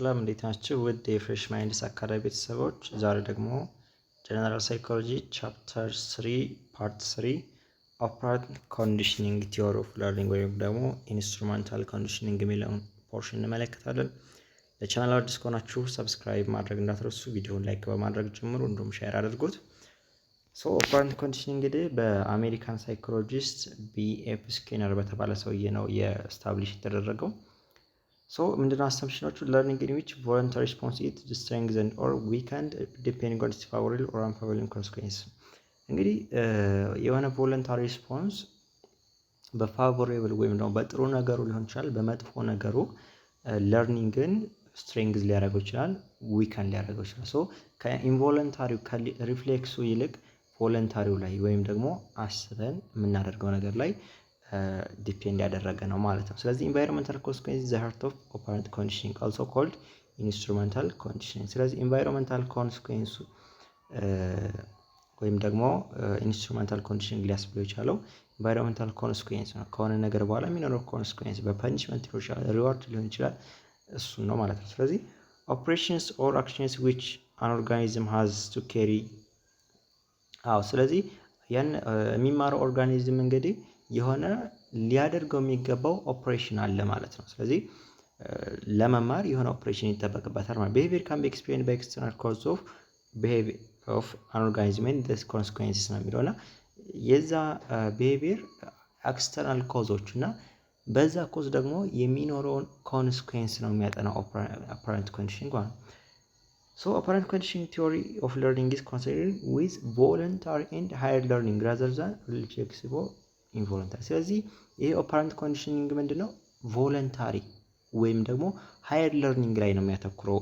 ሰላም እንዴት ናችሁ? ውድ የፍሬሽ ማይንድስ አካዳሚ ቤተሰቦች፣ ዛሬ ደግሞ ጀነራል ሳይኮሎጂ ቻፕተር 3 ፓርት 3 ኦፐራንት ኮንዲሽኒንግ ቲዮሪ ኦፍ ለርኒንግ ወይም ደግሞ ኢንስትሩመንታል ኮንዲሽኒንግ የሚለውን ፖርሽን እንመለከታለን። ለቻናል አዲስ ከሆናችሁ ሰብስክራይብ ማድረግ እንዳትረሱ፣ ቪዲዮውን ላይክ በማድረግ ጀምሩ፣ እንዲሁም ሼር አድርጉት። ኦፐራንት ኮንዲሽኒንግ እንግዲህ በአሜሪካን ሳይኮሎጂስት ቢኤፍ ስኪነር በተባለ ሰውዬ ነው የስታብሊሽ የተደረገው። ምንድነው አሰምፕሽኖቹ? ለርኒንግ ኢን ዊች ቮለንታሪ ሪስፖንስ ኢት ስትሬንግዘንድ ኦር ዊከንድ ዲፔንዲንግ ኦን ኢትስ ፋቮራብል ኦር አንፋቮራብል ኮንሲኩዌንስ። እንግዲህ የሆነ ቮለንታሪ ሪስፖንስ በፋቮራብል ወይም ደግሞ በጥሩ ነገሩ ሊሆን ይችላል፣ በመጥፎ ነገሩ ለርኒንግን ስትሬንግዝ ሊያደርገው ይችላል፣ ዊከንድ ሊያደርገው ይችላል። ከኢንቮለንታሪው ከሪፍሌክሱ ይልቅ ቮለንታሪው ላይ ወይም ደግሞ አስበን የምናደርገው ነገር ላይ ዲፔንድ ያደረገ ነው ማለት ነው። ስለዚህ ኢንቫይሮንመንታል ኮንሲኩዌንስ ዘ ሃርት ኦፍ ኦፐራንት ኮንዲሽኒንግ አልሶ ኮልድ ኢንስትሩመንታል ኮንዲሽኒንግ። ስለዚህ ኢንቫይሮንመንታል ኮንሲኩዌንሱ ወይም ደግሞ ኢንስትሩመንታል ኮንዲሽኒንግ ሊያስብለው የቻለው ኢንቫይሮንመንታል ኮንሲኩዌንስ ነው። ከሆነ ነገር በኋላ የሚኖረው ኮንሲኩዌንስ በፐኒሽመንት ሊሆን ይችላል፣ ሪዋርድ ሊሆን ይችላል፣ እሱን ነው ማለት ነው። ስለዚህ ኦፕሬሽንስ ኦር አክሽንስ ዊች አን ኦርጋኒዝም ሃዝ ቱ ኬሪ ስለዚህ ያን የሚማረው ኦርጋኒዝም እንግዲህ የሆነ ሊያደርገው የሚገባው ኦፕሬሽን አለ ማለት ነው። ስለዚህ ለመማር የሆነ ኦፕሬሽን ይጠበቅበታል ማለት። ቢሄቪየር ካን ቢ ኤክስፕሌንድ ባይ ኤክስተርናል ኮዝ ኦፍ ቢሄቪየር ኦፍ አን ኦርጋኒዝም ኤንድ ዘ ኮንሲኩዌንስስ ነው የሚለውና የዛ ቢሄቪየር ኤክስተርናል ኮዞች እና በዛ ኮዝ ደግሞ የሚኖረውን ኮንሲኩዌንስ ነው የሚያጠናው ኦፐራንት ኮንዲሽኒንግ ማለት ነው። ኦፐራንት ኮንዲሽኒንግ ቲዮሪ ኦፍ ለርኒንግ ኢዝ ኮንሲደርድ ዊዝ ቮለንታሪ ኤንድ ሃየር ለርኒንግ ራዘር ዛን ሪፍሌክሲቭ ኢንቮለንታሪ። ስለዚህ ይሄ ኦፐራንት ኮንዲሽኒንግ ምንድነው? ቮለንታሪ ወይም ደግሞ ሃየር ለርኒንግ ላይ ነው የሚያተኩረው።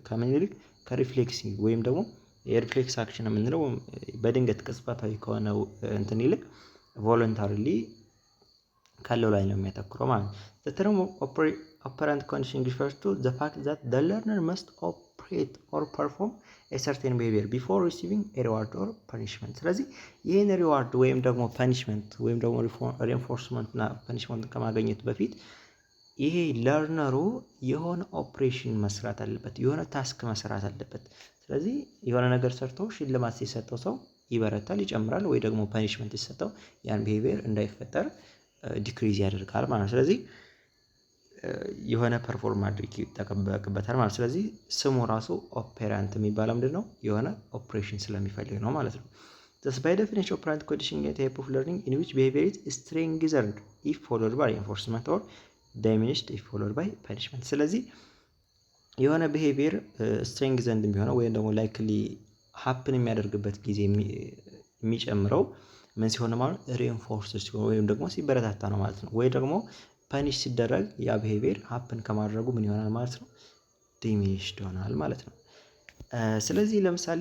ከምን ይልቅ ከሪፍሌክሲቭ ወይም ደግሞ የሪፍሌክስ አክሽን የምንለው በድንገት ቅጽበታዊ ከሆነው እንትን ይልቅ ቮለንታሪሊ ካለው ላይ ነው የሚያተኩረው ማለት ነው። The term operant conditioning refers to the fact that the learner must operate or perform a certain behavior before receiving a reward or punishment። ስለዚህ ይህን ሪዋርድ ወይም ደግሞ ፐኒሽመንት ወይም ደግሞ ሪንፎርስመንት እና ፐኒሽመንት ከማግኘት በፊት ይሄ ለርነሩ የሆነ ኦፕሬሽን መስራት አለበት፣ የሆነ ታስክ መስራት አለበት። ስለዚህ የሆነ ነገር ሰርቶ ሽልማት ሲሰጠው ሰው ይበረታል፣ ይጨምራል፣ ወይ ደግሞ ፐኒሽመንት ሲሰጠው ያን ቢሄቪየር እንዳይፈጠር ዲክሪዝ ያደርጋል ማለት ነው። ስለዚህ የሆነ ፐርፎርም ማድረግ ይጠበቅበታል ማለት። ስለዚህ ስሙ ራሱ ኦፔራንት የሚባለው ምንድነው? የሆነ ኦፕሬሽን ስለሚፈልግ ነው ማለት ነው። Thus by definition operant conditioning is a type of learning in which behavior is strengthened if followed by reinforcement or diminished if followed by punishment። ስለዚህ የሆነ ቢሄቪየር strengthened የሚሆነው ወይም ደግሞ ላይክሊ ሀፕን የሚያደርግበት ጊዜ የሚጨምረው ምን ሲሆን ማለት ሪኢንፎርስ ሲሆን ወይም ደግሞ ሲበረታታ ነው ማለት ነው። ወይ ደግሞ ፐኒሽ ሲደረግ ያ ቢሄቪየር ሀፕን ከማድረጉ ምን ይሆናል ማለት ነው? ዲሚኒሽድ ይሆናል ማለት ነው። ስለዚህ ለምሳሌ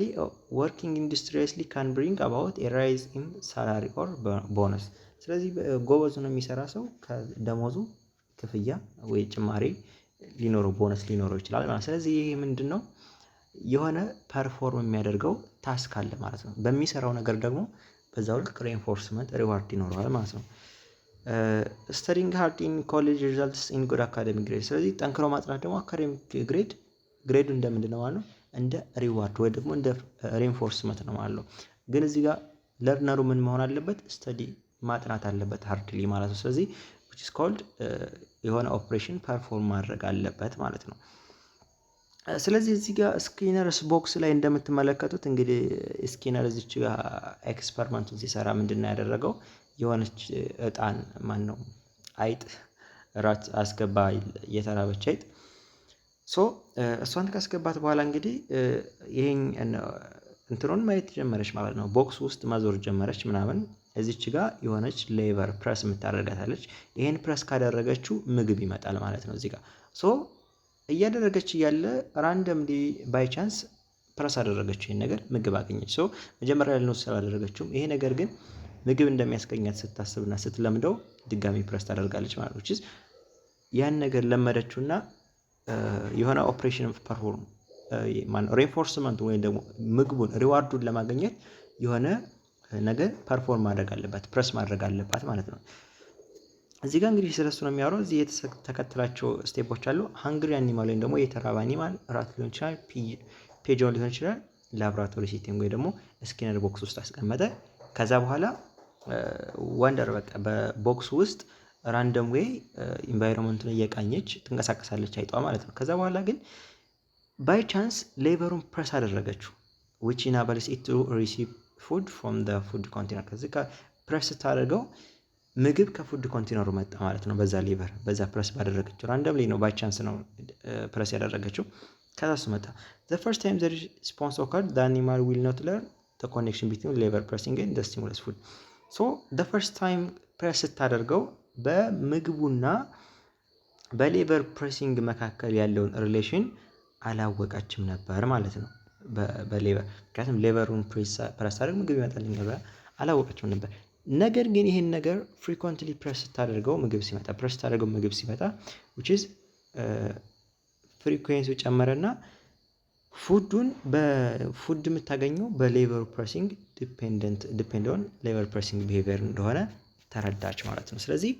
ወርኪንግ ኢንዱስትሪየስሊ ካን ብሪንግ አባውት ኤ ራይዝ ኢን ሳላሪ ኦር ቦነስ። ስለዚህ ጎበዝ ነው የሚሰራ ሰው ከደሞዙ ክፍያ ወይ ጭማሪ ሊኖረው ቦነስ ሊኖረው ይችላል ማለት። ስለዚህ ይሄ ምንድነው? የሆነ ፐርፎርም የሚያደርገው ታስክ አለ ማለት ነው። በሚሰራው ነገር ደግሞ በዛው ልክ ሪኢንፎርስመንት ሪዋርድ ይኖረዋል ማለት ነው። ስተዲንግ ሃርድ ኢን ኮሌጅ ሪዛልትስ ኢን ጉድ አካዴሚክ ግሬድ። ስለዚህ ጠንክሮ ማጥናት ደግሞ አካዴሚክ ግሬዱ እንደምንድን ነው ማለት ነው? እንደ ሪዋርድ ወይ ደግሞ እንደ ሪኢንፎርስመንት ነው ማለት ነው። ግን እዚህ ጋር ለርነሩ ምን መሆን አለበት? ስተዲ ማጥናት አለበት ሃርድሊ ማለት ነው። ስለዚህ which is called የሆነ ኦፕሬሽን ፐርፎርም ማድረግ አለበት ማለት ነው። ስለዚህ እዚህ ጋር ስኪነርስ ቦክስ ላይ እንደምትመለከቱት እንግዲህ ስኪነር እዚች ጋር ኤክስፐሪመንቱን ሲሰራ ምንድን ነው ያደረገው? የሆነች እጣን አይጥ ራት አስገባ፣ የተራበች አይጥ። እሷን ካስገባት በኋላ እንግዲህ ይሄን እንትኑን ማየት ጀመረች ማለት ነው። ቦክስ ውስጥ ማዞር ጀመረች ምናምን። እዚች ጋር የሆነች ሌቨር ፕረስ የምታደርጋታለች። ይሄን ፕረስ ካደረገችው ምግብ ይመጣል ማለት ነው። እዚህ ጋር እያደረገች እያለ ራንደምሊ ባይ ቻንስ ፕረስ አደረገችው፣ ይሄን ነገር ምግብ አገኘች። መጀመሪያ ልንወስድ ስላደረገችውም ይሄ ነገር ግን ምግብ እንደሚያስገኛት ስታስብና ስትለምደው ድጋሚ ፕረስ ታደርጋለች ማለት ነው። ያን ነገር ለመደችውና የሆነ ኦፕሬሽን ፐርፎርም ሪኢንፎርስመንት ወይም ደግሞ ምግቡን ሪዋርዱን ለማግኘት የሆነ ነገር ፐርፎርም ማድረግ አለባት፣ ፕረስ ማድረግ አለባት ማለት ነው። እዚህ ጋር እንግዲህ ስለሱ ነው የሚያወራው። እዚህ የተከተላቸው ስቴፖች አሉ። ሃንግሪ አኒማል ወይም ደግሞ የተራበ አኒማል ራት ሊሆን ይችላል፣ ፒጆን ሊሆን ይችላል። ላብራቶሪ ሴቲንግ ወይ ደግሞ ስኪነር ቦክስ ውስጥ አስቀመጠ። ከዛ በኋላ ወንደር በቃ በቦክስ ውስጥ ራንደም ዌይ ኢንቫይሮንመንቱን እየቃኘች ትንቀሳቀሳለች አይጧ ማለት ነው። ከዛ በኋላ ግን ባይ ቻንስ ሌቨሩን ፕረስ አደረገችው which enables it to receive food from the food container። ከዚህ ጋር ፕረስ ስታደርገው ምግብ ከፉድ ኮንቴነሩ መጣ ማለት ነው። በዛ ሌቨር በዛ ፕረስ ባደረገችው ራንደምሊ ነው ባይ ቻንስ ነው ፕረስ ያደረገችው። ከዛ እሱ መጣ። the first time the response occurred the animal will not learn the connection between lever pressing and the stimulus food so the first time ፕረስ ስታደርገው በምግቡና በሌቨር ፕሬሲንግ መካከል ያለውን ሪሌሽን አላወቃችም ነበር ማለት ነው። በሌቨር ምክንያቱም ሌቨሩን ፕረስ አድርግ ምግብ ይመጣልኝ ነበር አላወቃችም ነበር። ነገር ግን ይሄን ነገር ፍሪኮንትሊ ፕረስ ስታደርገው ምግብ ሲመጣ ፕረስ ስታደርገው ምግብ ሲመጣ which is ፍሪኩዌንሲው ጨመረና ፉዱን በፉድ የምታገኘው በሌቨር ፕሬሲንግ ዲፔንድ ኦን ሌቨር ፕሬሲንግ ቢሄቪየር እንደሆነ ተረዳች ማለት ነው። ስለዚህ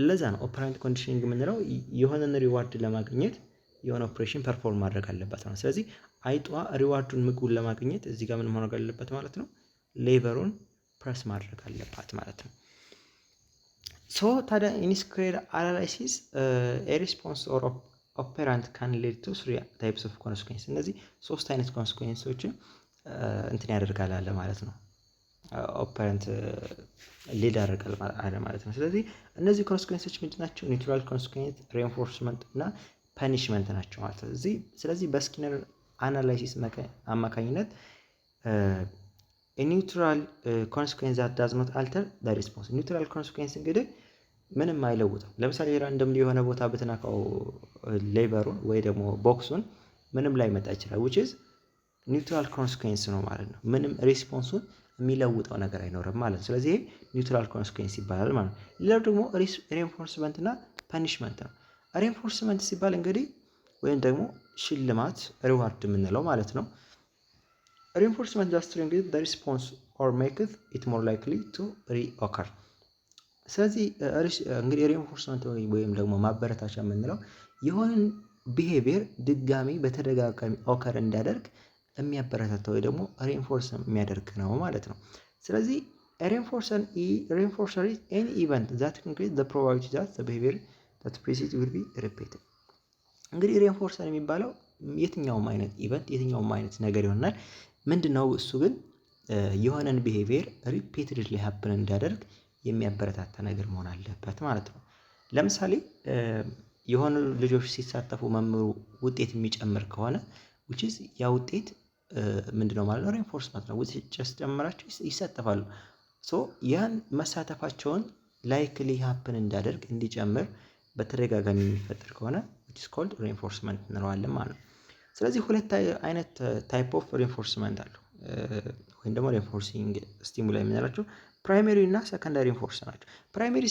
ለዛ ነው ኦፐራንት ኮንዲሽኒንግ የምንለው የሆነን ሪዋርድ ለማግኘት የሆነ ኦፕሬሽን ፐርፎርም ማድረግ አለባት ነው። ስለዚህ አይጧ ሪዋርዱን ምግቡን ለማግኘት እዚህ ጋር ምን ማድረግ አለበት ማለት ነው? ሌቨሩን ፕረስ ማድረግ አለባት ማለት ነው። ሶ ታዲያ ኢን ስኩዌር አናላይሲስ ኤ ሪስፖንስ ኦር ኦፐራንት ካን ሊድ ቱ 3 ታይፕስ ኦፍ ኮንሲኩዌንስ። እነዚህ 3 አይነት ኮንሲኩዌንሶችን እንትን ያደርጋል አለ ማለት ነው። ኦፐራንት ሊድ ያደርጋል ማለት ነው። ስለዚህ እነዚህ ኮንሲኩዌንሶች ምንድናቸው? ኒውትራል ኮንሲኩዌንስ፣ ሬንፎርስመንት እና ፐኒሽመንት ናቸው ማለት ነው። ስለዚህ በስኪነር አናላይሲስ አማካኝነት ኒውትራል ኮንሲኩዌንስ ዛት ዳዝ ኖት አልተር ዘ ሪስፖንስ። ኒውትራል ኮንሲኩዌንስ እንግዲህ ምንም አይለውጥም። ለምሳሌ ራንደምሊ የሆነ ቦታ ብትነካው ሌቨሩን ወይ ደግሞ ቦክሱን ምንም ላይ መጣ ይችላል which is ኒውትራል ኮንሲኩዌንስ ነው ማለት ነው። ምንም ሪስፖንሱን የሚለውጠው ነገር አይኖርም ማለት ነው። ስለዚህ ኒውትራል ኮንሲኩዌንስ ይባላል ማለት ነው። ሌላው ደግሞ ሬንፎርስመንት እና ፐኒሽመንት ነው። ሬንፎርስመንት ሲባል እንግዲህ ወይም ደግሞ ሽልማት ሪዋርድ የምንለው ማለት ነው። ሬንፎርስመንት ዛት strengthens the response or makes it more likely to reoccur። ስለዚህ እንግዲህ ሬንፎርስመንት ወይም ደግሞ ማበረታቻ የምንለው የሆነን ቢሄቪየር ድጋሚ በተደጋጋሚ ኦከር እንዲያደርግ የሚያበረታታ ወይ ደግሞ ሬንፎርስ የሚያደርግ ነው ማለት ነው። ስለዚህ ሬንፎርሰር is any event that increases the probability that the behavior that precedes will be repeated። እንግዲህ ሬንፎርሰር የሚባለው የትኛውም አይነት ኢቨንት የትኛውም አይነት ነገር ይሆናል። ምንድነው እሱ ግን የሆነን ቢሄቪየር ሪፒትድሊ ሀፕን እንዲያደርግ የሚያበረታታ ነገር መሆን አለበት ማለት ነው። ለምሳሌ የሆኑ ልጆች ሲሳተፉ መምህሩ ውጤት የሚጨምር ከሆነ which is ያ ውጤት ምንድነው ማለት ነው? ሬንፎርስመንት ነው። ውጤት ጨምራቸው ይሳተፋሉ። ሶ ያን መሳተፋቸውን ላይክሊ ሀፕን እንዲያደርግ እንዲጨምር በተደጋጋሚ የሚፈጠር ከሆነ which is called reinforcement እንለዋለን ማለት ነው። ስለዚህ ሁለት አይነት ታይፕ ኦፍ ሬንፎርስመንት አሉ ወይም ደግሞ ሬንፎርሲንግ ስቲሙላይ የምንላቸው ፕራይመሪ እና ሰከንዳሪ ሬንፎርሰር ናቸው። ፕራይመሪ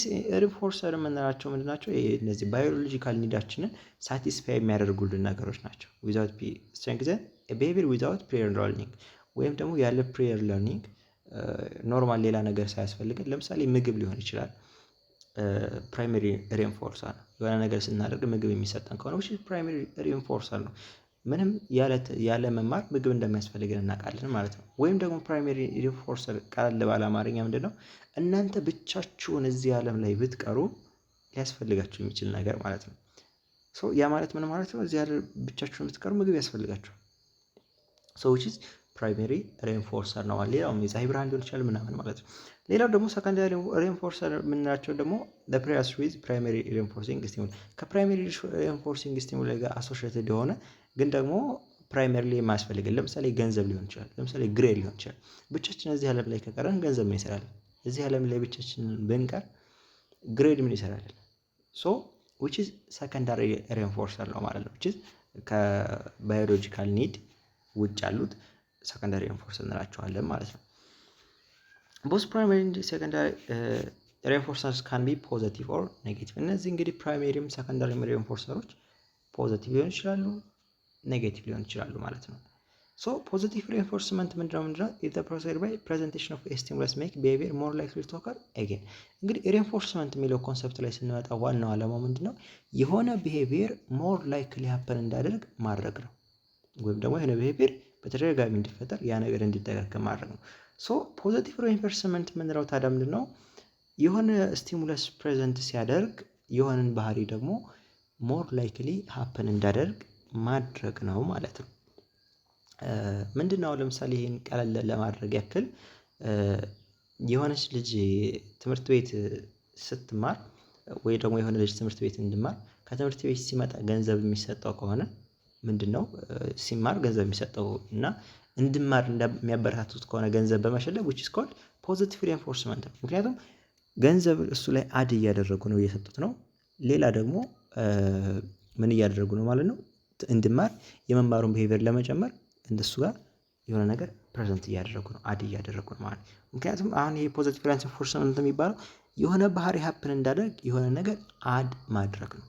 ሬንፎርሰር የምንላቸው ምንድናቸው? እነዚህ ባዮሎጂካል ኒዳችንን ሳቲስፋይ የሚያደርጉልን ነገሮች ናቸው። ዊዛውት ስትሬንግዘን ቢሄቪየር ዊዛውት ፕሬየር ለርኒንግ ወይም ደግሞ ያለ ፕሬየር ለርኒንግ ኖርማል ሌላ ነገር ሳያስፈልገን ለምሳሌ ምግብ ሊሆን ይችላል። ፕራይመሪ ሬንፎርሰር ነው። የሆነ ነገር ስናደርግ ምግብ የሚሰጠን ከሆነ which is ፕራይመሪ ሬንፎርሰር ነው። ምንም ያለ መማር ምግብ እንደሚያስፈልገን እናውቃለን ማለት ነው። ወይም ደግሞ ፕራይመሪ ሬንፎርሰር ቃል ባለ አማርኛ ምንድነው? እናንተ ብቻችሁን እዚህ ዓለም ላይ ብትቀሩ ሊያስፈልጋችሁ የሚችል ነገር ማለት ነው። ሶ ያ ማለት ምን ማለት ነው? እዚህ ዓለም ብቻችሁን ብትቀሩ ምግብ ያስፈልጋችኋል። ሶ which is ፕራይመሪ ሬንፎርሰር ነው። ሌላው የፀሐይ ብርሃን ሊሆን ይችላል ምናምን ማለት ነው። ሌላው ደግሞ ሰከንዳሪ ሬንፎርሰር የምንላቸው ደግሞ ለፕሪያስ ዊዝ ፕራይመሪ ሬንፎርሲንግ ስቲሙላይ ከፕራይመሪ ሬንፎርሲንግ ስቲሙላይ ጋር አሶሺየትድ የሆነ ግን ደግሞ ፕራይመሪሊ የማያስፈልገን ለምሳሌ ገንዘብ ሊሆን ይችላል። ለምሳሌ ግሬድ ሊሆን ይችላል። ብቻችን እዚህ ዓለም ላይ ከቀረን ገንዘብ ምን ይሰራል? እዚህ ዓለም ላይ ብቻችን ብንቀር ግሬድ ምን ይሰራል? ሶ which is ሰከንዳሪ ሬንፎርሰር ነው ማለት ነው። which is ከባዮሎጂካል ኒድ ውጭ ያሉት ሰከንዳሪ ሬንፎርሰር እንላቸዋለን ማለት ነው። ቦዝ ፕራይመሪ ኤንድ ሰከንዳሪ ሬንፎርሰርስ ካን ቢ ፖዚቲቭ ኦር ኔጌቲቭ። እነዚህ እንግዲህ ፕራይመሪም ሰከንዳሪ ሬንፎርሰሮች ፖዚቲቭ ሊሆን ይችላሉ፣ ኔጌቲቭ ሊሆን ይችላሉ ማለት ነው። ሶ ፖዚቲቭ ሪኢንፎርስመንት ምንድነው ኢዝ ዘ ፕሮሰስ ባይ ፕሬዘንቴሽን ኦፍ ስቲሙለስ ሜክ ቢሄቪየር ሞር ላይክሊ ቱ ኦከር አጌን። እንግዲህ ሪኢንፎርስመንት የሚለው ኮንሰፕት ላይ ስንመጣ ዋናው ዓላማው ምንድነው የሆነ ቢሄቪየር ሞር ላይክሊ ሀፐን እንዳደርግ ማድረግ ነው። ወይም ደግሞ የሆነ ቢሄቪየር በተደጋጋሚ እንዲፈጠር ያ ነገር እንዲደጋገም ማድረግ ነው። ሶ ፖዚቲቭ ሪኢንፎርስመንት የምንለው ታዲያ ምንድነው የሆነ ስቲሙለስ ፕሬዘንት ሲያደርግ የሆነን ባህሪ ደግሞ ሞር ላይክሊ ሀፐን እንዳደርግ ማድረግ ነው ማለት ነው። ምንድነው ለምሳሌ ይሄን ቀለል ለማድረግ ያክል የሆነች ልጅ ትምህርት ቤት ስትማር ወይ ደግሞ የሆነ ልጅ ትምህርት ቤት እንድማር ከትምህርት ቤት ሲመጣ ገንዘብ የሚሰጠው ከሆነ ምንድነው ሲማር ገንዘብ የሚሰጠው እና እንድማር እንደሚያበረታቱት ከሆነ ገንዘብ በመሸለም which is called positive reinforcement ነው። ምክንያቱም ገንዘብ እሱ ላይ አድ እያደረጉ ነው እየሰጡት ነው። ሌላ ደግሞ ምን እያደረጉ ነው ማለት ነው እንድማር የመማሩን ቢሄቪየር ለመጨመር እንደሱ ጋር የሆነ ነገር ፕሬዘንት እያደረጉ ነው አድ እያደረጉ ነው ማለት ነው። ምክንያቱም አሁን ይሄ ፖዚቲቭ ሪኢንፎርስመንት የሚባለው የሆነ ባህሪ ሀፕን እንዳደርግ የሆነ ነገር አድ ማድረግ ነው።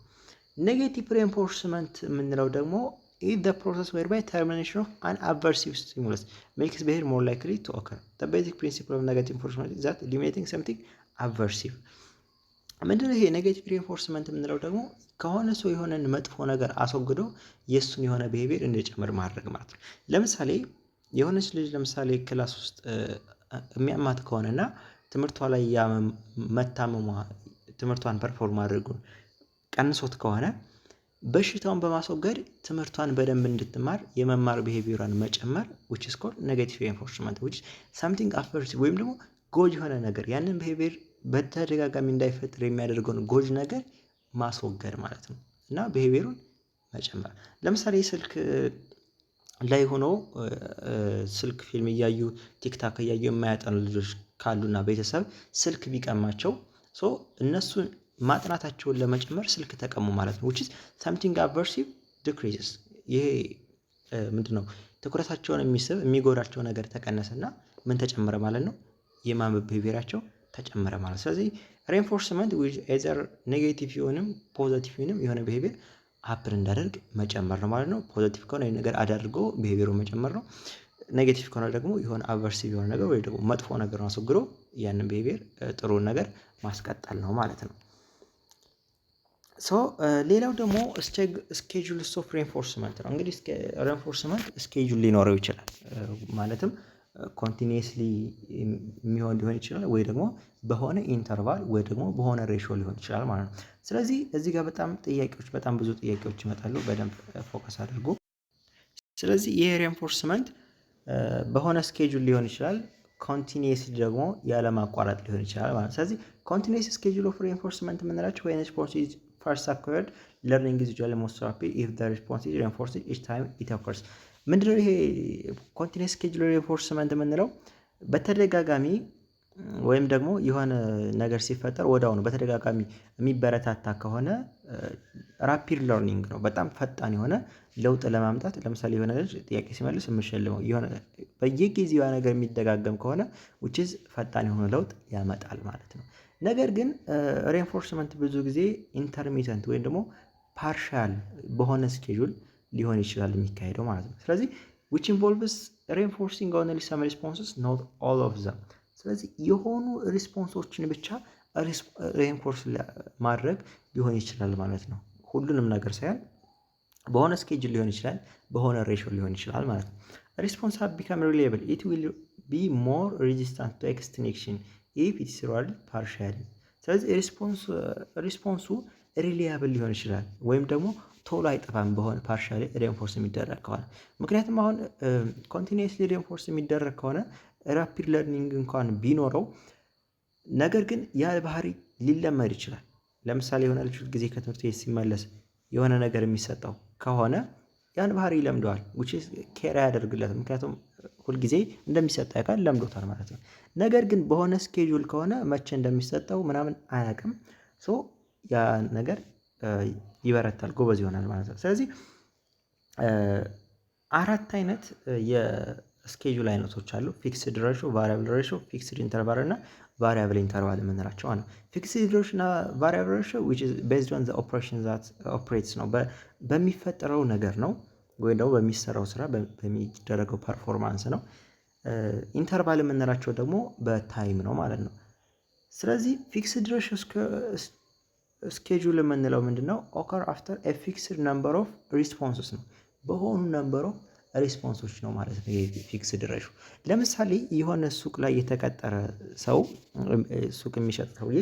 ኔጌቲቭ ሪኢንፎርስመንት የምንለው ደግሞ is the process whereby termination of an aversive stimulus makes behavior more likely to occur. The basic principle of negative reinforcement is that eliminating something aversive. ምንድነው ይሄ ኔጌቲቭ ሪኢንፎርስመንት የምንለው ደግሞ ከሆነ ሰው የሆነን መጥፎ ነገር አስወግዶ የእሱን የሆነ ቢሄቪየር እንዲጨምር ማድረግ ማለት ነው። ለምሳሌ የሆነች ልጅ ለምሳሌ ክላስ ውስጥ የሚያማት ከሆነና ትምህርቷ ላይ መታመሟ ትምህርቷን ፐርፎርም ማድረጉን ቀንሶት ከሆነ በሽታውን በማስወገድ ትምህርቷን በደንብ እንድትማር የመማር ቢሄቪየሯን መጨመር which is called negative reinforcement which is something aversive ወይም ደግሞ ጎጅ የሆነ ነገር ያንን ቢሄቪየር በተደጋጋሚ እንዳይፈጠር የሚያደርገውን ጎጅ ነገር ማስወገድ ማለት ነው እና ቢሄቪየሩን መጨመር። ለምሳሌ ስልክ ላይ ሆኖ ስልክ ፊልም እያዩ ቲክታክ እያዩ የማያጠኑ ልጆች ካሉና ቤተሰብ ስልክ ቢቀማቸው እነሱን ማጥናታቸውን ለመጨመር ስልክ ተቀሙ ማለት ነው which is something aversive decreases። ይሄ ምንድነው ትኩረታቸውን የሚስብ የሚጎዳቸው ነገር ተቀነሰና ምን ተጨመረ ማለት ነው የማንበብ ቢሄቪየራቸው ተጨመረ ማለት። ስለዚህ ሪኢንፎርስመንት which either ኔጌቲቭ ይሁንም ፖዚቲቭ ይሁንም የሆነ ቢሄቪየር ሀፕን እንዳደርግ መጨመር ነው ማለት ነው። ፖዚቲቭ ከሆነ ይሄን ነገር አድርጎ ቢሄቪየሩን መጨመር ነው። ኔጌቲቭ ከሆነ ደግሞ የሆነ አቨርሲቭ የሆነ ነገር ወይ ደግሞ መጥፎ ነገር አስወግዶ ያንን ቢሄቪየር ጥሩ ነገር ማስቀጠል ነው ማለት ነው። ሌላው ደግሞ ስኬጁልስ ኦፍ ሪኢንፎርስመንት ነው። እንግዲህ ሪኢንፎርስመንት ስኬጁል ሊኖረው ይችላል። ማለትም ኮንቲኒየስሊ የሚሆን ሊሆን ይችላል ወይ ደግሞ በሆነ ኢንተርቫል ወይ ደግሞ በሆነ ሬሾ ሊሆን ይችላል ማለት ነው። ስለዚህ እዚህ ጋር በጣም ብዙ ጥያቄዎች ይመጣሉ። በደንብ ፎከስ አድርጎ። ስለዚህ ይሄ ሪኢንፎርስመንት በሆነ ስኬጁል ሊሆን ይችላል፣ ኮንቲኒየስሊ ደግሞ ያለማቋረጥ ሊሆን ይችላል ማለት ነው። ስለዚህ ኮንቲኒየስ ስኬጁል ኦፍ ሪኢንፎርስመንት የምንላቸው when response is first occurred learning is usually most rapid if the response is reinforced each time it occurs። ምንድነው ይሄ ኮንቲኒየስ ስኬጁል ሪኢንፎርስመንት የምንለው በተደጋጋሚ ወይም ደግሞ የሆነ ነገር ሲፈጠር ወዲያውኑ በተደጋጋሚ የሚበረታታ ከሆነ ራፒድ ለርኒንግ ነው። በጣም ፈጣን የሆነ ለውጥ ለማምጣት ለምሳሌ የሆነ ልጅ ጥያቄ ሲመልስ የምሸልመው የሆነ በየጊዜው ነገር የሚደጋገም ከሆነ which is ፈጣን የሆነ ለውጥ ያመጣል ማለት ነው። ነገር ግን ሪኢንፎርስመንት ብዙ ጊዜ ኢንተርሚተንት ወይም ደግሞ ፓርሻል በሆነ ስኬጁል ሊሆን ይችላል የሚካሄደው ማለት ነው። ስለዚህ which involves reinforcing only some responses not all of them። ስለዚህ የሆኑ ሪስፖንሶችን ብቻ ሪኢንፎርስ ማድረግ ሊሆን ይችላል ማለት ነው። ሁሉንም ነገር ሳይሆን በሆነ ስኬጁል ሊሆን ይችላል፣ በሆነ ሬሾ ሊሆን ይችላል ማለት ነው። ሪስፖንስ have become reliable it will be more resistant to extinction if it is rolled partially። ስለዚህ ሪስፖንሱ ሪሊያብል ሊሆን ይችላል ወይም ደግሞ ቶሎ አይጠፋም በሆነ ፓርሻሊ ሪኢንፎርስ የሚደረግ ከሆነ። ምክንያቱም አሁን ኮንቲኒየስሊ ሪኢንፎርስ የሚደረግ ከሆነ ራፒድ ለርኒንግ እንኳን ቢኖረው ነገር ግን ያ ባህሪ ሊለመድ ይችላል። ለምሳሌ የሆነ ልጅ ጊዜ ከትምህርት ቤት ሲመለስ የሆነ ነገር የሚሰጠው ከሆነ ያን ባህሪ ይለምደዋል which is ኬር ያደርግለታል። ምክንያቱም ሁልጊዜ እንደሚሰጠው ያውቃል ለምዶታል ማለት ነው። ነገር ግን በሆነ ስኬጁል ከሆነ መቼ እንደሚሰጠው ምናምን አያውቅም። ያ ነገር ይበረታል፣ ጎበዝ ይሆናል ማለት ነው። ስለዚህ አራት አይነት የስኬጁል አይነቶች አሉ። ፊክስድ ሬሾ፣ ቫሪያብል ሬሾ፣ ፊክስድ ኢንተርቫል እና ቫሪያብል ኢንተርቫል የምንላቸው አሉ። ፊክስድ ሬሾ እና ቫሪያብል ሬሾ which is based on the operation that operates ነው፣ በሚፈጠረው ነገር ነው። ወይም ደግሞ በሚሰራው ስራ በሚደረገው ፐርፎርማንስ ነው። ኢንተርቫል የምንላቸው ደግሞ በታይም ነው ማለት ነው። ስለዚህ ፊክስድ ሬሽዮ ስኬጁል የምንለው ምንድነው? ኦከር አፍተር ኤ ፊክስድ ነምበር ኦፍ ሪስፖንስስ ነው። በሆኑ ነምበር ኦፍ ሪስፖንሶች ነው ማለት ነው። ይሄ ፊክስድ ሬሽዮ ለምሳሌ የሆነ ሱቅ ላይ የተቀጠረ ሰው ሱቅ የሚሸጥ ሰውዬ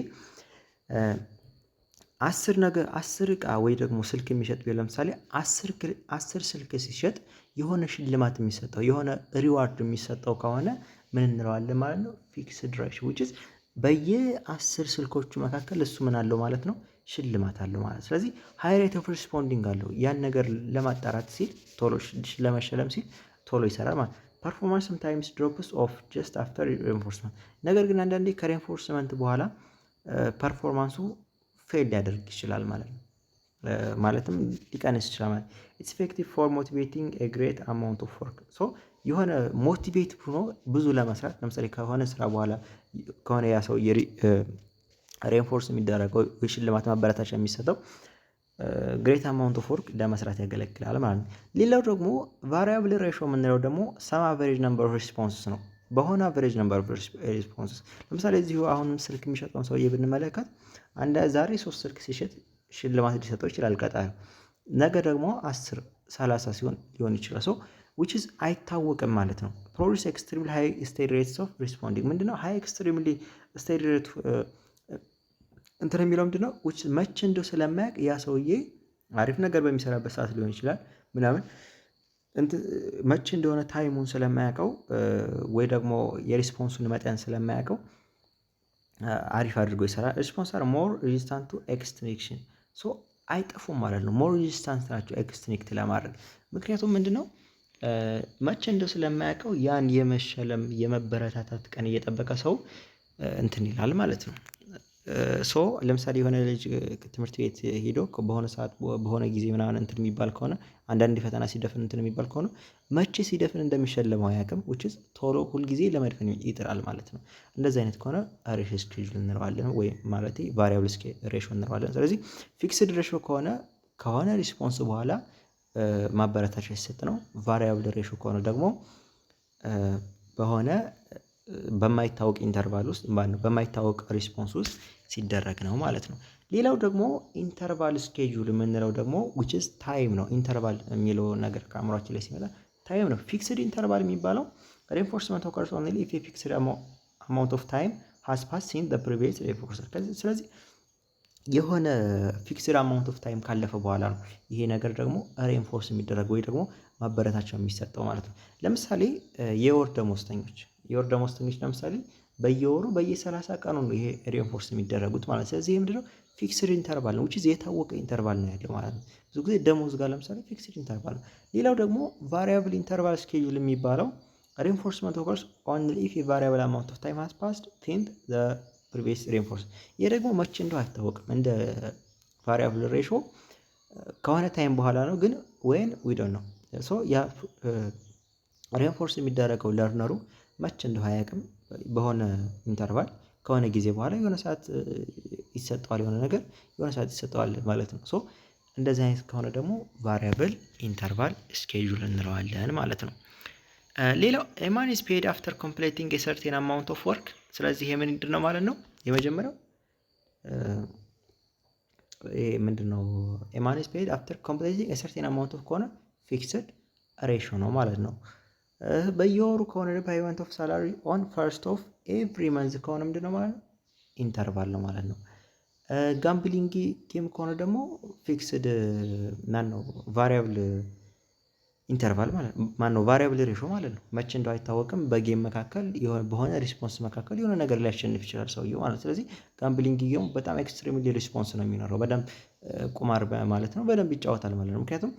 10 እቃ ወይ ደግሞ ስልክ የሚሸጥ ቢሆን ለምሳሌ 10 ስልክ ሲሸጥ የሆነ ሽልማት የሚሰጠው የሆነ ሪዋርድ የሚሰጠው ከሆነ ምን እንለዋለን ማለት ነው? ፊክስድ ሬሽዮ which is በየ10 ስልኮቹ መካከል እሱ ምን አለው ማለት ነው? ሽልማት አለው ማለት። ስለዚህ ሃይ ሬት ኦፍ ሪስፖንዲንግ አለው ያን ነገር ለማጣራት ሲል ቶሎ ለመሸለም ሲል ቶሎ ይሰራል ማለት። ፐርፎርማንስ sometimes drops off just after reinforcement ነገር ግን አንዳንዴ ከሬንፎርስመንት በኋላ ፐርፎርማንሱ ፌል ሊያደርግ ይችላል ማለት ነው። ማለትም ሊቀንስ ይችላል ማለት። ኢትስ ኢፌክቲቭ ፎር ሞቲቬቲንግ ኤ ግሬት አማውንት ኦፍ ወርክ ሶ የሆነ ሞቲቬት ሆኖ ብዙ ለመስራት ለምሳሌ ከሆነ ስራ በኋላ ከሆነ ያ ሰው ሬንፎርስ የሚደረገው የሽልማት ማበረታቻ የሚሰጠው ግሬት አማውንት ኦፍ ወርክ ለመስራት ያገለግላል ማለት ነው። ሌላው ደግሞ ቫሪያብል ሬሽዮ የምንለው ደግሞ ሰም አቨሬጅ ነምበር ኦፍ ሪስፖንስስ ነው። በሆነ አቨሬጅ ነምበር ኦፍ ሪስፖንስስ ለምሳሌ እዚሁ አሁንም ስልክ የሚሸጠውን ሰውዬ ብንመለከት ዛሬ 3 ስልክ ሲሸጥ ሽልማት ሊሰጠው ይችላል ቀጣዩ። ነገ ደግሞ 10 30 ሲሆን ሊሆን ይችላል። ሶ which is አይታወቅም ማለት ነው። ፕሮዲዩስ ኤክስትሪምሊ ሃይ ስቴዲ ሬትስ ኦፍ ሪስፖንዲንግ ምንድነው? ሃይ ኤክስትሪምሊ ስቴዲ ሬት እንትን የሚለው ምንድነው? which መቼ እንደው ስለማያውቅ ያ ሰውዬ አሪፍ ነገር በሚሰራበት ሰዓት ሊሆን ይችላል ምናምን መቼ እንደሆነ ታይሙን ስለማያውቀው ወይ ደግሞ የሪስፖንሱን መጠን ስለማያውቀው አሪፍ አድርጎ ይሰራል። ሪስፖንስ አር ሞር ሬዚስታንት ቱ ኤክስትሪክሽን ሶ አይጠፉም ማለት ነው። ሞር ሬዚስታንት ናቸው ኤክስትሪክት ለማድረግ ምክንያቱም ምንድነው? መቼ እንደው ስለማያውቀው ያን የመሸለም የመበረታታት ቀን እየጠበቀ ሰው እንትን ይላል ማለት ነው። ሶ ለምሳሌ የሆነ ልጅ ትምህርት ቤት ሄዶ በሆነ ሰዓት በሆነ ጊዜ ምናምን እንትን የሚባል ከሆነ አንዳንድ ፈተና ሲደፍን እንትን የሚባል ከሆነ መቼ ሲደፍን እንደሚሸለመው አያውቅም which is ቶሎ ሁል ጊዜ ለመድፈን ይጥራል ማለት ነው። እንደዚህ አይነት ከሆነ ሬሽዮ ስኬጁል እንለዋለን ወይ ማለት ቫሪያብል ሬሽዮ እንለዋለን። ስለዚህ ፊክስድ ሬሽዮ ከሆነ ሪስፖንስ በኋላ ማበረታቻ ሲሰጥ ነው። ቫሪያብል ሬሽዮ ከሆነ ደግሞ በሆነ በማይታወቅ ኢንተርቫል ውስጥ በማይታወቅ ሪስፖንስ ውስጥ ሲደረግ ነው ማለት ነው። ሌላው ደግሞ ኢንተርቫል ስኬጁል የምንለው ደግሞ which is ታይም ነው። ኢንተርቫል የሚለው ነገር ከአእምሯችን ላይ ሲመጣ ታይም ነው። ፊክስድ ኢንተርቫል የሚባለው ሬንፎርስመንት ኦከርስ ኦንሊ ኢፍ ኤ ፊክስድ አማውንት ኦፍ ታይም ሃዝ ፓስድ ሲንስ ዘ ፕሪቪየስ ሬንፎርሰር። ስለዚህ የሆነ ፊክስድ አማውንት ኦፍ ታይም ካለፈ በኋላ ነው ይሄ ነገር ደግሞ ሬንፎርስ የሚደረገው ወይ ደግሞ ማበረታቻው የሚሰጠው ማለት ነው። ለምሳሌ የወር ደመወዝተኞች ለምሳሌ በየወሩ በየ30 ቀኑ ነው ይሄ ሬንፎርስ የሚደረጉት ማለት ነው። ስለዚህ ይሄ ምንድነው? ፊክስድ ኢንተርቫል ነው which is የታወቀ ኢንተርቫል ነው ያለው ማለት ነው። ብዙ ጊዜ ደሞዝ ጋር ለምሳሌ ፊክስድ ኢንተርቫል ነው። ሌላው ደግሞ ቫሪያብል ኢንተርቫል ስኬጁል የሚባለው ሬንፎርስመንት ኦከርስ ኦንሊ ኢፍ ኤ ቫሪያብል አማውንት ኦፍ ታይም ሃዝ ፓስድ ሲንስ ዘ ፕሪቪየስ ሬንፎርስ። ይሄ ደግሞ መቼ እንደው አይታወቅም እንደ ቫሪያብል ሬሽዮ ከሆነ ታይም በኋላ ነው ግን when we don't know ሶ ያ ሬንፎርስ የሚደረገው ለርነሩ መቼ እንደው አያውቅም። በሆነ ኢንተርቫል ከሆነ ጊዜ በኋላ የሆነ ሰዓት ይሰጠዋል የሆነ ነገር የሆነ ሰዓት ይሰጠዋል ማለት ነው። ሶ እንደዚህ አይነት ከሆነ ደግሞ ቫሪያብል ኢንተርቫል ስኬጁል እንለዋለን ማለት ነው። ሌላው ኤ ማን ኢዝ ፔይድ አፍተር ኮምፕሌቲንግ ኤ ሰርቴን አማውንት ኦፍ ወርክ። ስለዚህ ይሄ ምንድን ነው ማለት ነው? የመጀመሪያው ይሄ ምንድነው? ኤ ማን ኢዝ ፔይድ አፍተር ኮምፕሌቲንግ ኤ ሰርቴን አማውንት ኦፍ ከሆነ ፊክስድ ሬሽዮ ነው ማለት ነው። በየወሩ ከሆነ ፔይመንት ኦፍ ሳላሪ ኦን ፈርስት ኦፍ ኤቭሪ መንዝ ከሆነ ምንድነው ማለት ነው? ኢንተርቫል ነው ማለት ነው። ጋምብሊንግ ጌም ከሆነ ደግሞ ፊክስድ ማነው ቫሪያብል ኢንተርቫል ማለት ማነው ቫሪያብል ሬሽዮ ማለት ነው። መቼ እንደው አይታወቅም። በጌም መካከል በሆነ ሪስፖንስ መካከል የሆነ ነገር ሊያሸንፍ ይችላል ሰውየው ማለት። ስለዚህ ጋምብሊንግ ጌም በጣም ኤክስትሪምሊ ሪስፖንስ ነው የሚኖረው። በደንብ ቁማር ማለት ነው በደንብ ይጫወታል ማለት ነው። ምክንያቱም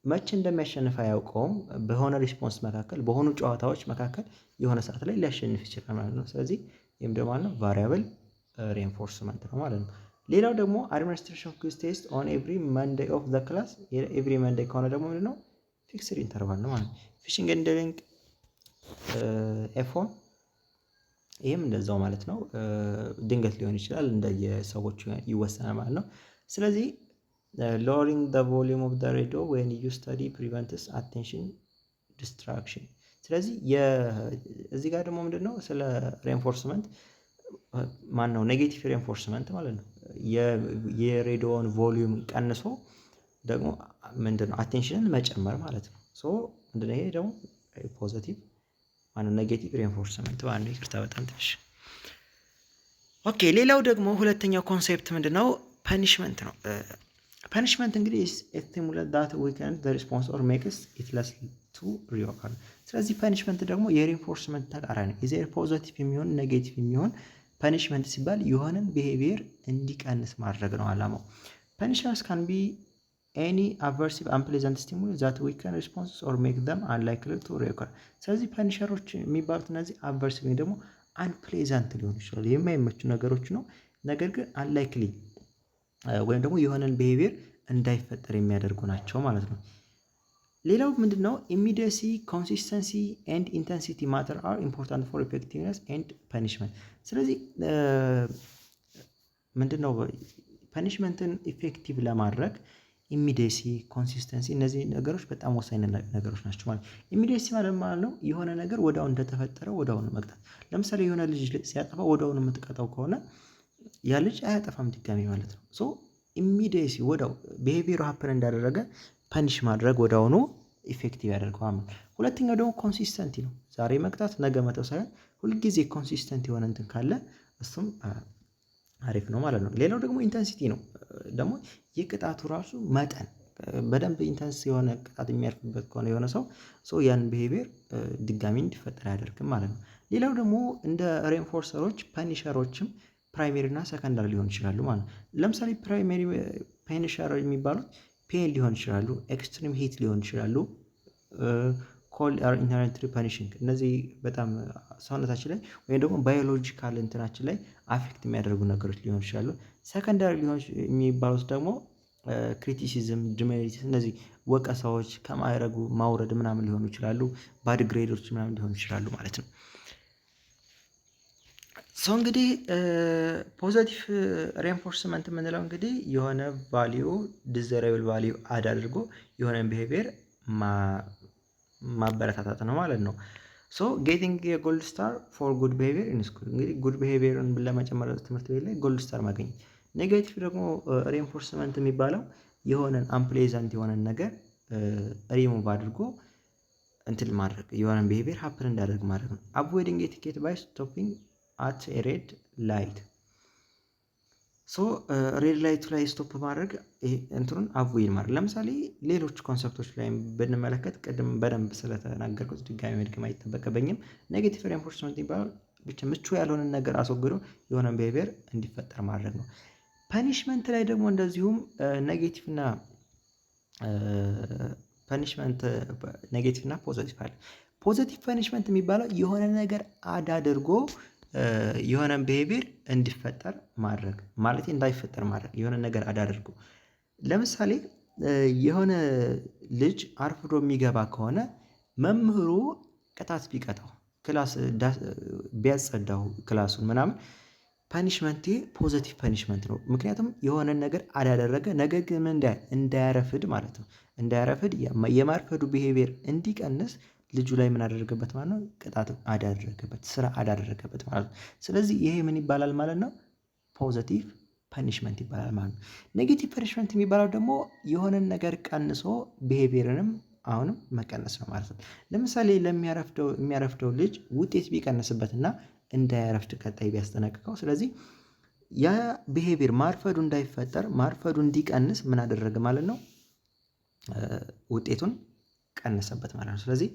መቼ እንደሚያሸንፍ አያውቀውም። በሆነ ሪስፖንስ መካከል በሆኑ ጨዋታዎች መካከል የሆነ ሰዓት ላይ ሊያሸንፍ ይችላል ማለት ነው። ስለዚህ ይህም ደግሞ ማለት ነው ቫሪያብል ሬንፎርስመንት ነው ማለት ነው። ሌላው ደግሞ አድሚኒስትሬሽን ኩዊዝ ቴስት ኦን ኤቭሪ መንዴይ ኦፍ ዘ ክላስ። ኤቭሪ መንዴይ ከሆነ ደግሞ ምንድነው? ፊክስድ ኢንተርቫል ነው ማለት ነው። ፊሽንግ ኤንድ ዲሊንግ ኤፎን ይህም እንደዛው ማለት ነው። ድንገት ሊሆን ይችላል እንደየሰዎቹ ይወሰናል ማለት ነው። ስለዚህ ሎወሪንግ ዘ ቮሊዩም ኦፍ ዘ ሬዲዮ ዌን ዩ ስተዲ ፕሪቨንትስ አቴንሽን ዲስትራክሽን። ስለዚህ እዚህ ጋር ደግሞ ምንድን ነው ስለ ሬንፎርስመንት ማን ነው ኔጌቲቭ ሬንፎርስመንት ማለት ነው። የሬዲዮውን ቮሊዩም ቀንሶ ደግሞ ምንድን ነው አቴንሽንን መጨመር ማለት ነው። ሶ ምንድን ነው ይሄ ደግሞ ፖዚቲቭ ማነው ኔጌቲቭ ሬንፎርስመንት ማለት ነው። ይቅርታ በጣም ትንሽ ኦኬ። ሌላው ደግሞ ሁለተኛው ኮንሴፕት ምንድን ነው ፐኒሽመንት ነው። ፐኒሽመንት እንግዲህ ስቲሙሌት ዳት ዊከንድ ዘ ሪስፖንስ ኦር ሜክስ ኢት ለስ ቱ ሪኦከር። ስለዚህ ፐኒሽመንት ደግሞ የሬንፎርስመንት ተቃራኒ ኢዘር ፖዚቲቭ የሚሆን ኔጌቲቭ የሚሆን ፐኒሽመንት ሲባል የሆነን ቢሄቪየር እንዲቀንስ ማድረግ ነው አላማው። ፐኒሽመንትስ ካን ቢ ኤኒ አቨርሲቭ አንፕሌዘንት ስቲሙሊ ዛት ዊከን ሪስፖንስስ ኦር ሜክ ዘም አንላይክሊ ቱ ሪኦከር። ስለዚህ ፐኒሸሮች የሚባሉት እነዚህ አቨርሲቭ ወይም ደግሞ አንፕሌዘንት ሊሆኑ ይችላሉ፣ የማይመቹ ነገሮች ነው። ነገር ግን አንላይክሊ ወይም ደግሞ የሆነን ቢሄቪየር እንዳይፈጠር የሚያደርጉ ናቸው ማለት ነው። ሌላው ምንድን ነው ኢሚዲየሲ ኮንሲስተንሲ ኤንድ ኢንተንሲቲ ማተር አር ኢምፖርታንት ፎር ኢፌክቲቭነስ ኤንድ ፐኒሽመንት። ስለዚህ ምንድን ነው ፐኒሽመንትን ኢፌክቲቭ ለማድረግ ኢሚዲየሲ ኮንሲስተንሲ እነዚህ ነገሮች በጣም ወሳኝ ነገሮች ናቸው ማለት ነው። ኢሚዲየሲ ማለት ነው የሆነ ነገር ወዲያውኑ እንደተፈጠረ ወዲያውኑ መቅጣት። ለምሳሌ የሆነ ልጅ ሲያጠፋ ወዲያውኑ የምትቀጣው ከሆነ ያ ልጅ አያጠፋም ድጋሚ ማለት ነው። ሶ ኢሚዲየሲ ወዲያው ቢሄቪየሩ ሀፕን እንዳደረገ ፐኒሽ ማድረግ ወዲያውኑ ኢፌክቲቭ ያደርገዋል። ሁለተኛው ደግሞ ኮንሲስተንቲ ነው። ዛሬ መቅጣት ነገ መተው ሳይሆን ሁልጊዜ ኮንሲስተንት የሆነ እንትን ካለ እሱም አሪፍ ነው ማለት ነው። ሌላው ደግሞ ኢንተንሲቲ ነው። ደግሞ የቅጣቱ ራሱ መጠን በደንብ ኢንተንስ የሆነ ቅጣት የሚያርፍበት ከሆነ የሆነ ሰው ያን ቢሄቪየር ድጋሚ እንዲፈጠር አያደርግም ማለት ነው። ሌላው ደግሞ እንደ ሬንፎርሰሮች ፐኒሸሮችም ፕራይሜሪ እና ሰከንዳሪ ሊሆን ይችላሉ ማለት ነው። ለምሳሌ ፕራይሜሪ ፐኒሸር የሚባሉት ፔን ሊሆን ይችላሉ፣ ኤክስትሪም ሂት ሊሆን ይችላሉ፣ ኮልድ አር ኢንሄረንትሊ ፐኒሽንግ። እነዚህ በጣም ሰውነታችን ላይ ወይም ደግሞ ባዮሎጂካል እንትናችን ላይ አፌክት የሚያደርጉ ነገሮች ሊሆን ይችላሉ። ሰከንዳሪ ሊሆን የሚባሉት ደግሞ ክሪቲሲዝም፣ ዲሜሪትስ፣ እነዚህ ወቀሳዎች ከማይረጉ ማውረድ ምናምን ሊሆኑ ይችላሉ። ባድ ግሬዶች ምናምን ሊሆኑ ይችላሉ ማለት ነው። ሰው እንግዲህ ፖዘቲቭ ሬንፎርስመንት የምንለው እንግዲህ የሆነ ቫሊዩ ዲዘራብል ቫሊዩ አድ አድርጎ የሆነን ቢሄቪየር ማበረታታት ነው ማለት ነው። ሶ ጌቲንግ የጎልድ ስታር ፎር ጉድ ቢሄቪየር ኢን ስኩል እንግዲህ ጉድ ቢሄቪየርን ለመጨመር ትምህርት ቤት ላይ ጎልድ ስታር ማግኘት። ኔጋቲቭ ደግሞ ሬንፎርስመንት የሚባለው የሆነን አንፕሌዛንት የሆነን ነገር ሪሙቭ አድርጎ እንትን ማድረግ የሆነን ቢሄቪየር ሀፕን እንዳደርግ ማድረግ ነው። አቮይዲንግ ኤቲኬት ባይ ስቶፒንግ አት ሬድ ላይት። ሶ ሬድ ላይቱ ላይ ስቶፕ ማድረግ እንትኑን አቮይድ ማድረግ። ለምሳሌ ሌሎች ኮንሰፕቶች ላይ ብንመለከት ቅድም በደንብ ስለተናገርኩት ድጋሚ መድገም አይጠበቅብኝም። ኔጌቲቭ ሬንፎርስመንት የሚባለው ብቻ ምቹ ያልሆነን ነገር አስወግዶ የሆነን ቢሄቪየር እንዲፈጠር ማድረግ ነው። ፐኒሽመንት ላይ ደግሞ እንደዚሁም ኔጌቲቭ እና ፐኒሽመንት ኔጌቲቭ እና ፖዚቲቭ አለ። ፖዚቲቭ ፐኒሽመንት የሚባለው የሆነ ነገር አድ አድርጎ የሆነን ቢሄቪየር እንዲፈጠር ማድረግ ማለት እንዳይፈጠር ማድረግ የሆነ ነገር አድ አድርጎ። ለምሳሌ የሆነ ልጅ አርፍዶ የሚገባ ከሆነ መምህሩ ቅጣት ቢቀጣው ክላስ ቢያጸዳው ክላሱን ምናምን ፐኒሽመንት ፖዚቲቭ ፐኒሽመንት ነው። ምክንያቱም የሆነን ነገር አዳደረገ ነገር ግን እንዳያረፍድ ማለት ነው። እንዳያረፍድ የማርፈዱ ቢሄቪየር እንዲቀንስ ልጁ ላይ ምን አደረገበት ማለት ነው? ቅጣት አዳደረገበት፣ ስራ አዳደረገበት ማለት ነው። ስለዚህ ይሄ ምን ይባላል ማለት ነው? ፖዚቲቭ ፐኒሽመንት ይባላል ማለት ነው። ኔጌቲቭ ፐኒሽመንት የሚባለው ደግሞ የሆነን ነገር ቀንሶ ቢሄቪየርንም አሁንም መቀነስ ነው ማለት ነው። ለምሳሌ የሚያረፍደው ልጅ ውጤት ቢቀንስበትና እንዳያረፍድ ቀጣይ ቢያስጠነቅቀው፣ ስለዚህ ያ ቢሄቪየር ማርፈዱ እንዳይፈጠር ማርፈዱ እንዲቀንስ ምን አደረገ ማለት ነው? ውጤቱን ቀነሰበት ማለት ነው። ስለዚህ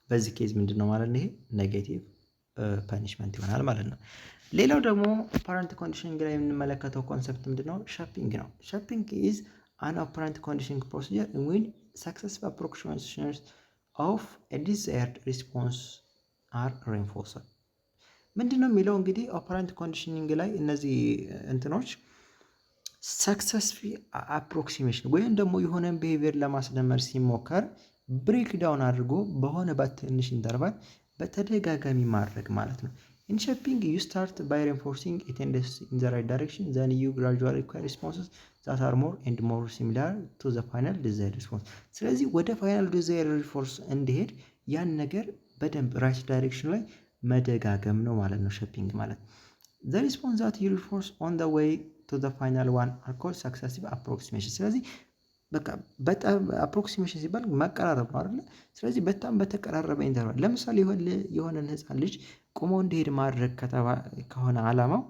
በዚህ ኬዝ ምንድን ነው ማለት ነው? ይሄ ኔጌቲቭ ፐኒሽመንት ይሆናል ማለት ነው። ሌላው ደግሞ ኦፐራንት ኮንዲሽኒንግ ላይ የምንመለከተው ኮንሰፕት ምንድን ነው? ሸፒንግ ነው። ሸፒንግ ኢዝ አን ኦፐራንት ኮንዲሽኒንግ ፕሮሲጀር ኢን ዊች ሰክሰስፉል አፕሮክሲሜሽንስ ኦፍ ኤ ዲዛየርድ ሪስፖንስ አር ሬንፎርስድ። ምንድን ነው የሚለው እንግዲህ ኦፐራንት ኮንዲሽኒንግ ላይ እነዚህ እንትኖች ሰክሰስፉል አፕሮክሲሜሽን ወይም ደግሞ የሆነን ቢሄቪየር ለማስደመር ሲሞከር ብሬክ ዳውን አድርጎ በሆነ በትንሽ ኢንተርቫል በተደጋጋሚ ማድረግ ማለት ነው። ኢን ሼፒንግ ዩ ስታርት ባይ ሬንፎርሲንግ ኤ ቴንደንሲ ኢን ዘ ራይት ዳይሬክሽን ዘን ዩ ግራጁዋሊ ሪኳየር ሪስፖንስስ ዛት አር ሞር ኤንድ ሞር ሲሚላር ቱ ዘ ፋይናል ዲዛይርድ ሪስፖንስ። ስለዚህ ወደ ፋይናል ዲዛይርድ ሪስፖንስ እንዲሄድ ያን ነገር በደንብ ራይት ዳይሬክሽን ላይ መደጋገም ነው ማለት ነው ሼፒንግ ማለት። ዘ ሪስፖንስ ዛት ዩ ሪንፎርስ ኦን ዘ ዌይ ቱ ዘ ፋይናል ዋን አር ኮልድ ሰክሰሲቭ አፕሮክሲሜሽን። ስለዚህ በቃ በጣም አፕሮክሲሜሽን ሲባል መቀራረብ ነው አይደለ? ስለዚህ በጣም በተቀራረበ ኢንተርቫል ለምሳሌ የሆነን ህፃን ልጅ ቆሞ እንዲሄድ ማድረግ ከሆነ ዓላማው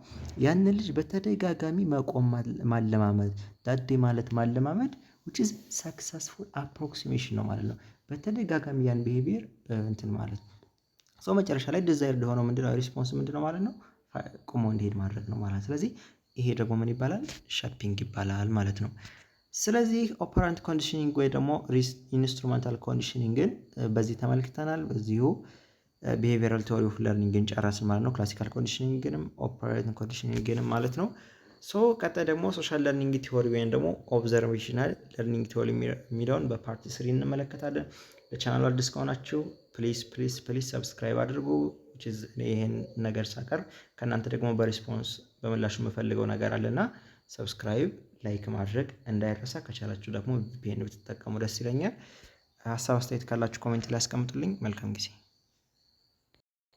ያንን ልጅ በተደጋጋሚ መቆም ማለማመድ፣ ዳዴ ማለት ማለማመድ which is successful approximation ነው ማለት ነው። በተደጋጋሚ ያን ቢሄቪየር እንትን ማለት ነው። መጨረሻ ላይ ዲዛይርድ ሆኖ ምንድነው ሪስፖንስ ምንድነው ማለት ነው? ቆሞ እንዲሄድ ማድረግ ነው ማለት። ስለዚህ ይሄ ደግሞ ምን ይባላል? ሼፒንግ ይባላል ማለት ነው። ስለዚህ ኦፐራንት ኮንዲሽኒንግ ወይ ደግሞ ኢንስትሩመንታል ኮንዲሽኒንግን በዚህ ተመልክተናል። በዚሁ ቢሄቪየራል ቲዎሪ ኦፍ ለርኒንግን ጨረስን ማለት ነው። ክላሲካል ኮንዲሽኒንግንም ኦፐራንት ኮንዲሽኒንግንም ማለት ነው። ቀጣይ ደግሞ ሶሻል ለርኒንግ ቲዎሪ ወይም ደግሞ ኦብዘርቬሽናል ለርኒንግ ቲዎሪ የሚለውን በፓርት 3 እንመለከታለን። ለቻናሉ አዲስ ከሆናችሁ ፕሊዝ ሰብስክራይብ አድርጉ። ይሄን ነገር ሳቀርብ ከእናንተ ደግሞ በሪስፖንስ በምላሹ የምፈልገው ነገር አለና ሰብስክራይብ ላይክ ማድረግ እንዳይረሳ። ከቻላችሁ ደግሞ ቪፒኤን ብትጠቀሙ ደስ ይለኛል። ሀሳብ አስተያየት ካላችሁ ኮሜንት ላይ አስቀምጡልኝ። መልካም ጊዜ